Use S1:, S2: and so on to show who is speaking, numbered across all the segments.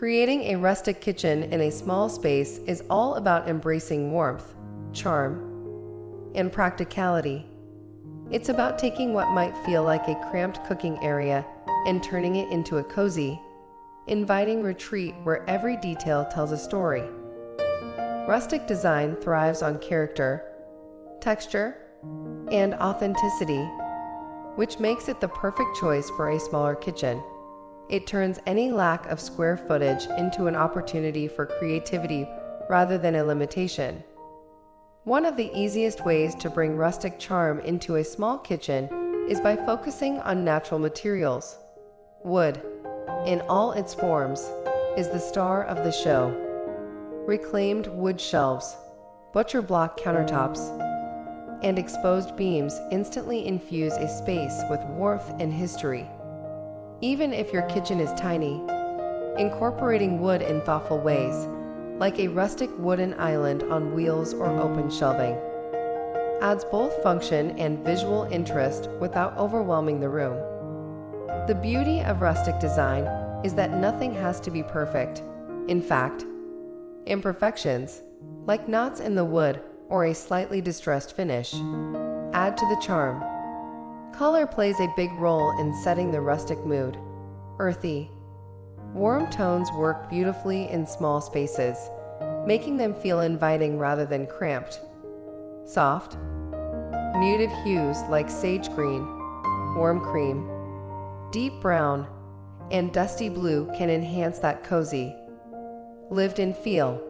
S1: Creating a rustic kitchen in a small space is all about embracing warmth, charm, and practicality. It's about taking what might feel like a cramped cooking area and turning it into a cozy, inviting retreat where every detail tells a story. Rustic design thrives on character, texture, and authenticity, which makes it the perfect choice for a smaller kitchen. It turns any lack of square footage into an opportunity for creativity rather than a limitation. One of the easiest ways to bring rustic charm into a small kitchen is by focusing on natural materials. Wood, in all its forms, is the star of the show. Reclaimed wood shelves, butcher block countertops, and exposed beams instantly infuse a space with warmth and history. Even if your kitchen is tiny, incorporating wood in thoughtful ways, like a rustic wooden island on wheels or open shelving, adds both function and visual interest without overwhelming the room. The beauty of rustic design is that nothing has to be perfect. In fact, imperfections, like knots in the wood or a slightly distressed finish, add to the charm. Color plays a big role in setting the rustic mood. Earthy, warm tones work beautifully in small spaces, making them feel inviting rather than cramped. Soft, muted hues like sage green, warm cream, deep brown, and dusty blue can enhance that cozy, lived-in feel.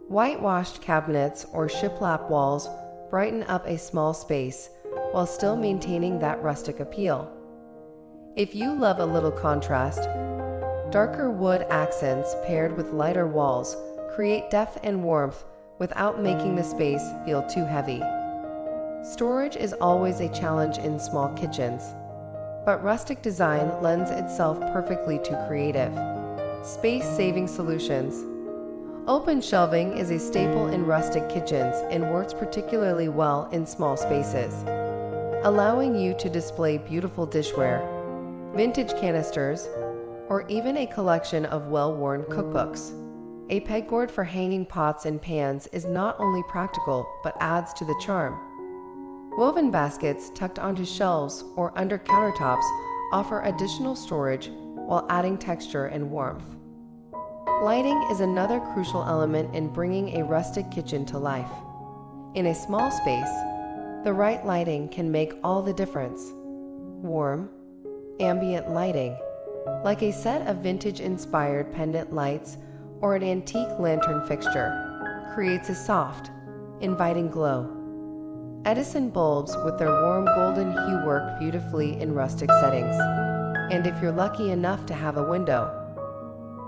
S1: Whitewashed cabinets or shiplap walls brighten up a small space while still maintaining that rustic appeal. If you love a little contrast, darker wood accents paired with lighter walls create depth and warmth without making the space feel too heavy. Storage is always a challenge in small kitchens, but rustic design lends itself perfectly to creative, space-saving solutions. Open shelving is a staple in rustic kitchens and works particularly well in small spaces, allowing you to display beautiful dishware, vintage canisters, or even a collection of well-worn cookbooks. A pegboard for hanging pots and pans is not only practical but adds to the charm. Woven baskets tucked onto shelves or under countertops offer additional storage while adding texture and warmth. Lighting is another crucial element in bringing a rustic kitchen to life. In a small space, the right lighting can make all the difference. Warm, ambient lighting, like a set of vintage-inspired pendant lights or an antique lantern fixture, creates a soft, inviting glow. Edison bulbs with their warm golden hue work beautifully in rustic settings. And if you're lucky enough to have a window,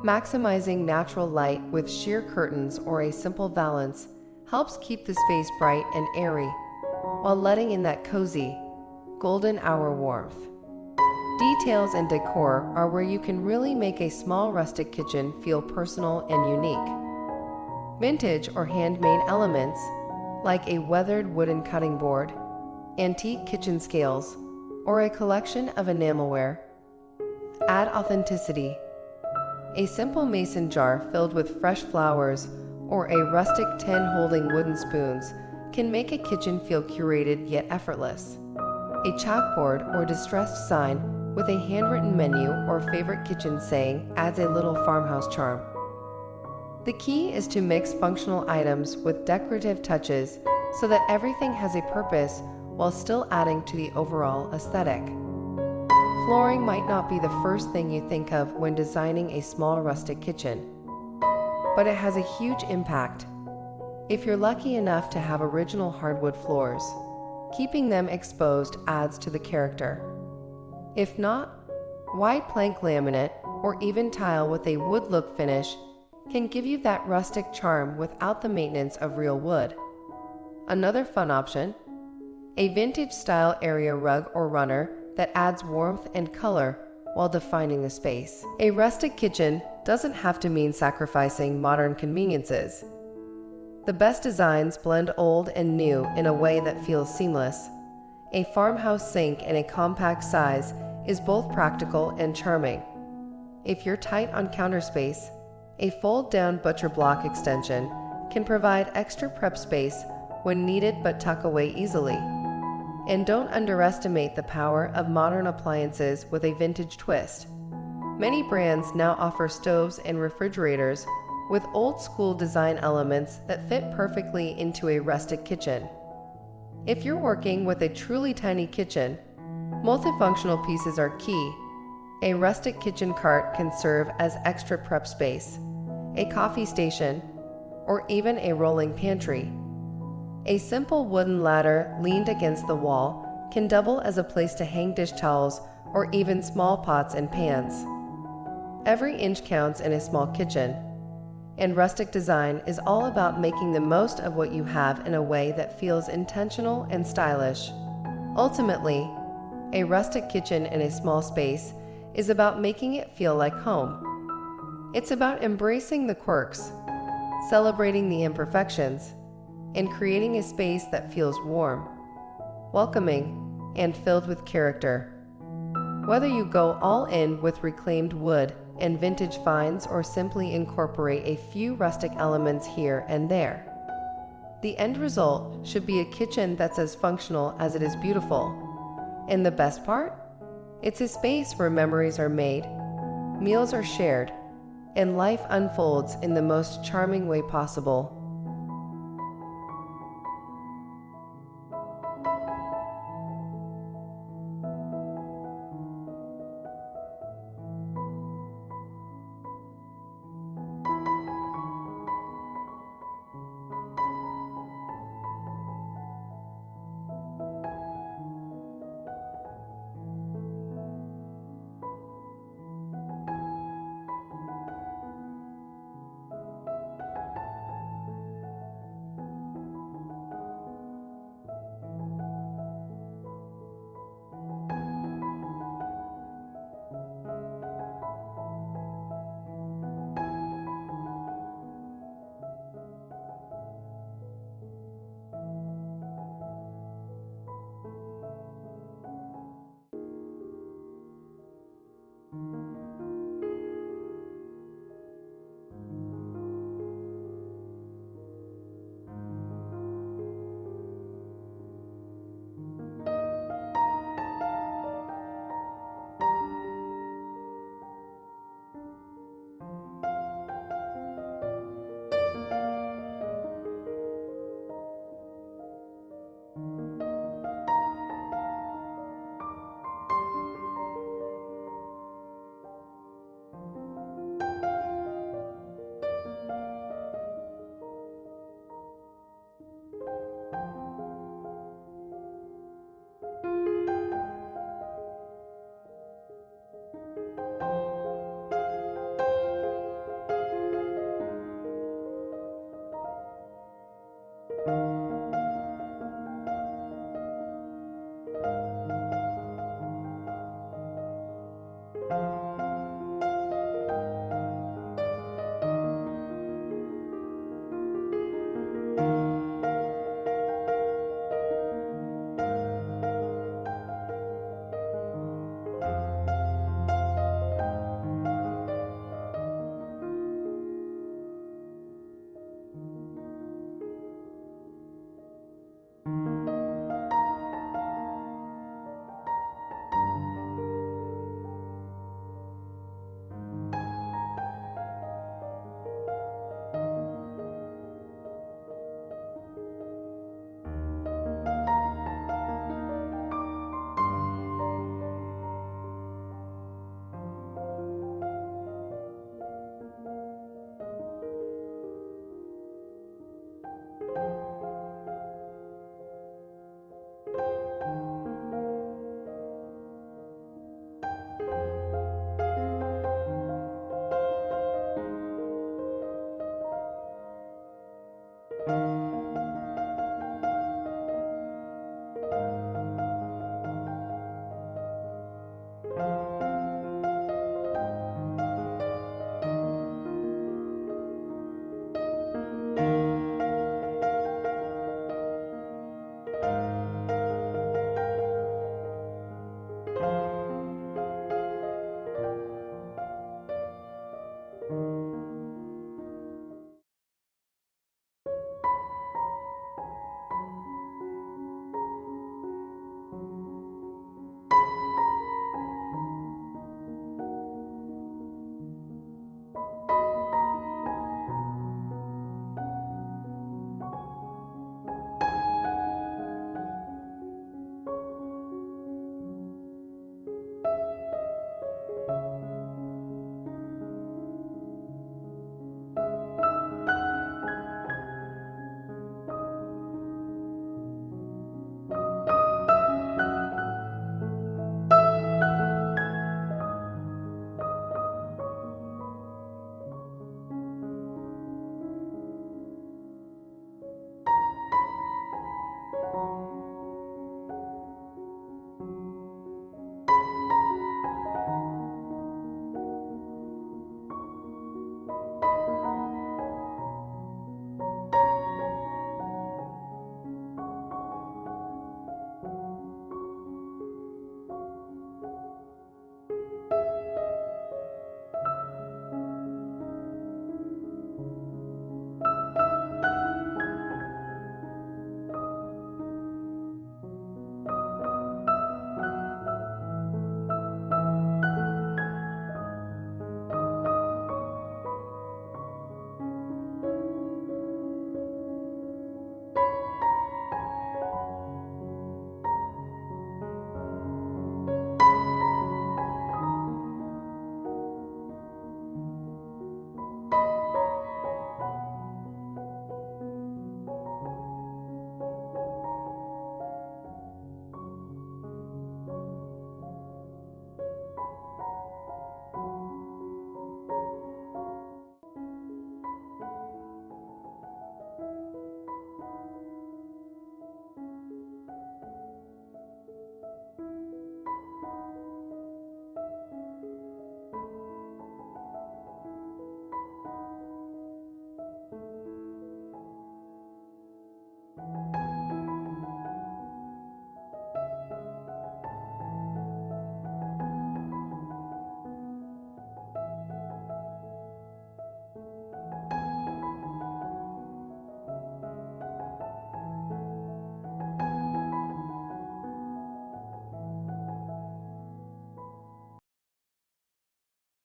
S1: maximizing natural light with sheer curtains or a simple valance helps keep the space bright and airy, while letting in that cozy, golden hour warmth. Details and decor are where you can really make a small rustic kitchen feel personal and unique. Vintage or handmade elements, like a weathered wooden cutting board, antique kitchen scales, or a collection of enamelware, add authenticity. A simple mason jar filled with fresh flowers or a rustic tin holding wooden spoons can make a kitchen feel curated yet effortless. A chalkboard or distressed sign with a handwritten menu or favorite kitchen saying adds a little farmhouse charm. The key is to mix functional items with decorative touches so that everything has a purpose while still adding to the overall aesthetic. Flooring might not be the first thing you think of when designing a small rustic kitchen, but it has a huge impact. If you're lucky enough to have original hardwood floors, keeping them exposed adds to the character. If not, white plank laminate or even tile with a wood look finish can give you that rustic charm without the maintenance of real wood. Another fun option, a vintage style area rug or runner that adds warmth and color while defining the space. A rustic kitchen doesn't have to mean sacrificing modern conveniences. The best designs blend old and new in a way that feels seamless. A farmhouse sink in a compact size is both practical and charming. If you're tight on counter space, A fold-down butcher block extension can provide extra prep space when needed but tuck away easily. And don't underestimate the power of modern appliances with a vintage twist. Many brands now offer stoves and refrigerators with old-school design elements that fit perfectly into a rustic kitchen. If you're working with a truly tiny kitchen, multifunctional pieces are key. A rustic kitchen cart can serve as extra prep space, a coffee station, or even a rolling pantry. A simple wooden ladder leaned against the wall can double as a place to hang dish towels or even small pots and pans. Every inch counts in a small kitchen, and rustic design is all about making the most of what you have in a way that feels intentional and stylish. Ultimately, a rustic kitchen in a small space is about making it feel like home. It's about embracing the quirks, celebrating the imperfections, and creating a space that feels warm, welcoming, and filled with character. Whether you go all in with reclaimed wood and vintage finds or simply incorporate a few rustic elements here and there, the end result should be a kitchen that's as functional as it is beautiful. And the best part? It's a space where memories are made, meals are shared, and life unfolds in the most charming way possible.